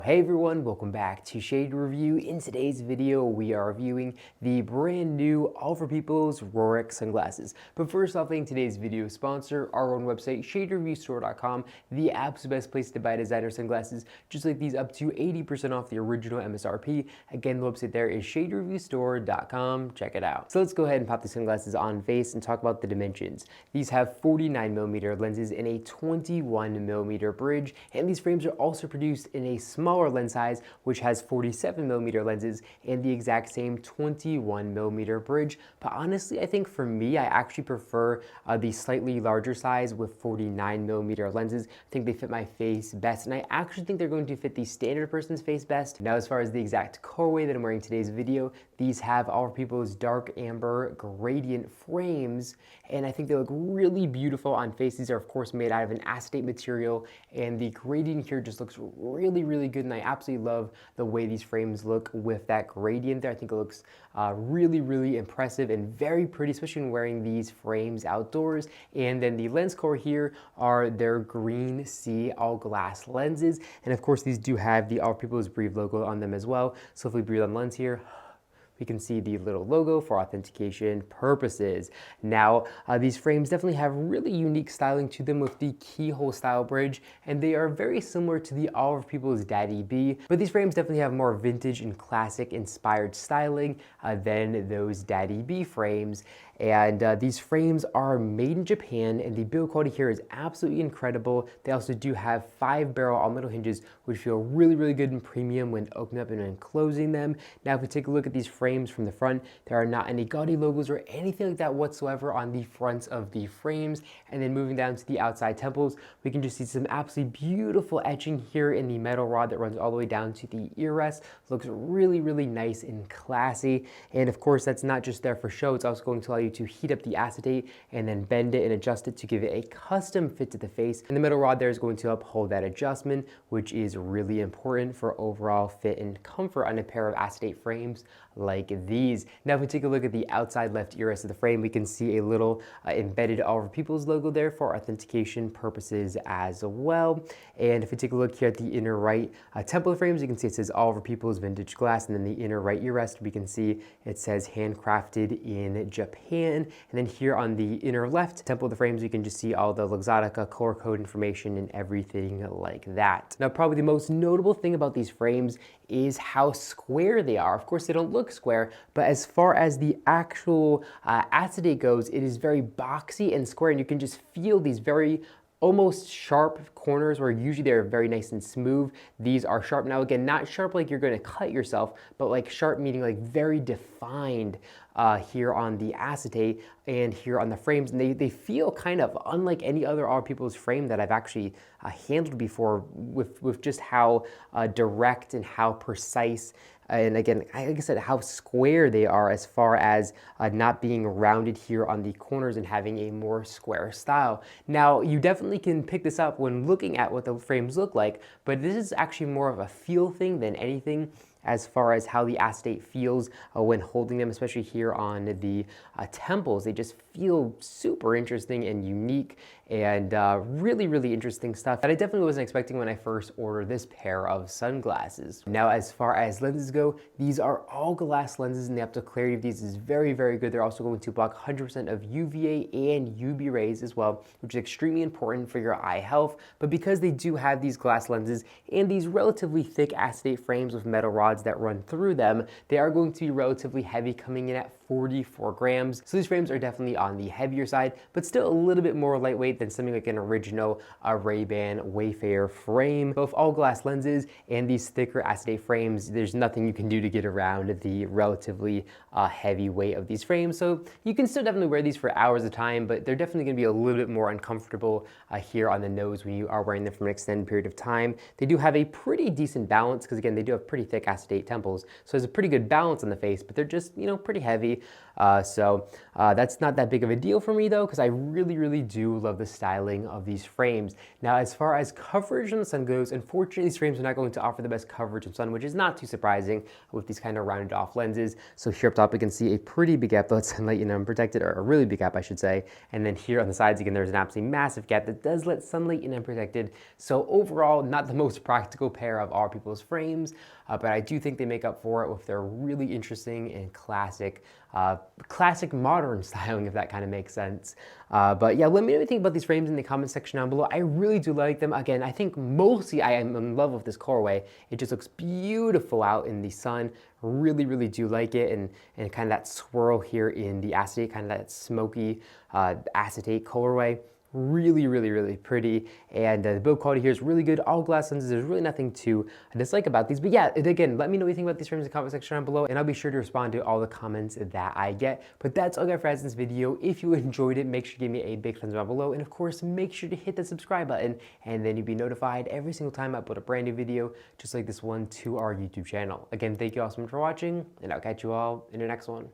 Hey everyone, welcome back to Shade Review. In today's video, we are reviewing the brand new All for People's Rorke sunglasses. But first off, in today's video sponsor, our own website, shadereviewstore.com, the absolute best place to buy designer sunglasses, just like these up to 80% off the original MSRP. Again, the website there is shadereviewstore.com. Check it out. So let's go ahead and pop these sunglasses on face and talk about the dimensions. These have 49mm lenses and a 21mm bridge, and these frames are also produced in a smaller lens size, which has 47mm lenses and the exact same 21mm bridge. But honestly, I think for me, I actually prefer the slightly larger size with 49mm lenses. I think they fit my face best, and I actually think they're going to fit the standard person's face best. Now, as far as the exact colorway that I'm wearing today's video, these have All for People's dark amber gradient frames, and I think they look really beautiful on face. These are, of course, made out of an acetate material, and the gradient here just looks really good, and I absolutely love the way these frames look with that gradient there. I think it looks really impressive and very pretty, especially when wearing these frames outdoors. And then the lens color here are their green sea all glass lenses, and of course these do have the All for People's Breathe logo on them as well. So if we breathe on lens here, we can see the little logo for authentication purposes. Now, these frames definitely have really unique styling to them with the keyhole style bridge, and they are very similar to the All for People's Daddy B, but these frames definitely have more vintage and classic inspired styling than those Daddy B frames. And these frames are made in Japan, and the build quality here is absolutely incredible. They also do have 5-barrel all-metal hinges, which feel really good and premium when opening up and when closing them. Now, if we take a look at these frames from the front, there are not any gaudy logos or anything like that whatsoever on the fronts of the frames. And then moving down to the outside temples, we can just see some absolutely beautiful etching here in the metal rod that runs all the way down to the ear rest. Looks really nice and classy. And of course, that's not just there for show. It's also going to allow you to heat up the acetate and then bend it and adjust it to give it a custom fit to the face. And the metal rod there is going to uphold that adjustment, which is really important for overall fit and comfort on a pair of acetate frames like these. Now, if we take a look at the outside left ear rest of the frame, we can see a little embedded All for People's logo there for authentication purposes as well. And if we take a look here at the inner right temple frames, you can see it says All for People's Vintage Glass, and then the inner right ear rest, we can see it says handcrafted in Japan. And then here on the inner left temple of the frames, you can just see all the Luxottica color code information and everything like that. Now, probably the most notable thing about these frames is how square they are. Of course, they don't look square, but as far as the actual acetate goes, it is very boxy and square, and you can just feel these very almost sharp corners where usually they're very nice and smooth. These are sharp. Now again, not sharp like you're going to cut yourself, but like sharp meaning like very defined here on the acetate and here on the frames. And they feel kind of unlike any other All for People's frame that I've actually handled before, with just how direct and how precise, and again, like I said, how square they are as far as not being rounded here on the corners and having a more square style. Now, you definitely can pick this up when looking at what the frames look like, but this is actually more of a feel thing than anything as far as how the acetate feels when holding them, especially here on the temples. They just feel super interesting and unique, and really interesting stuff that I definitely wasn't expecting when I first ordered this pair of sunglasses. Now, as far as lenses go, these are all glass lenses, and the optical clarity of these is very good. They're also going to block 100% of UVA and UV rays as well, which is extremely important for your eye health. But because they do have these glass lenses and these relatively thick acetate frames with metal rods that run through them, they are going to be relatively heavy, coming in at 44 grams. So these frames are definitely on the heavier side, but still a little bit more lightweight than something like an original Ray-Ban Wayfarer frame. Both all glass lenses and these thicker acetate frames, there's nothing you can do to get around the relatively heavy weight of these frames. So you can still definitely wear these for hours at a time, but they're definitely gonna be a little bit more uncomfortable here on the nose when you are wearing them for an extended period of time. They do have a pretty decent balance, because again, they do have pretty thick acetate temples, so there's a pretty good balance on the face, but they're just, you know, pretty heavy. actually. That's not that big of a deal for me though, because I really do love the styling of these frames. Now, as far as coverage on the sun goes, unfortunately these frames are not going to offer the best coverage of sun, which is not too surprising with these kind of rounded off lenses. So here up top, we can see a pretty big gap that lets sunlight in unprotected, or a really big gap I should say. And then here on the sides, again, there's an absolutely massive gap that does let sunlight in unprotected. So overall, not the most practical pair of our people's frames, but I do think they make up for it with their really interesting and classic modern styling, if that kind of makes sense. But yeah, let me know what you think about these frames in the comment section down below. I really do like them. Again, I think mostly I am in love with this colorway. It just looks beautiful out in the sun. Really do like it, and kind of that swirl here in the acetate, kind of that smoky acetate colorway. Really pretty, and the build quality here is really good. All glass lenses, there's really nothing to dislike about these. But yeah, again, let me know what you think about these frames in the comment section down below, and I'll be sure to respond to all the comments that I get. But that's all I got for guys in this video. If you enjoyed it, make sure to give me a big thumbs up down below, and of course, make sure to hit the subscribe button, and then you'll be notified every single time I upload a brand new video, just like this one, to our YouTube channel. Again, thank you all so much for watching, and I'll catch you all in the next one.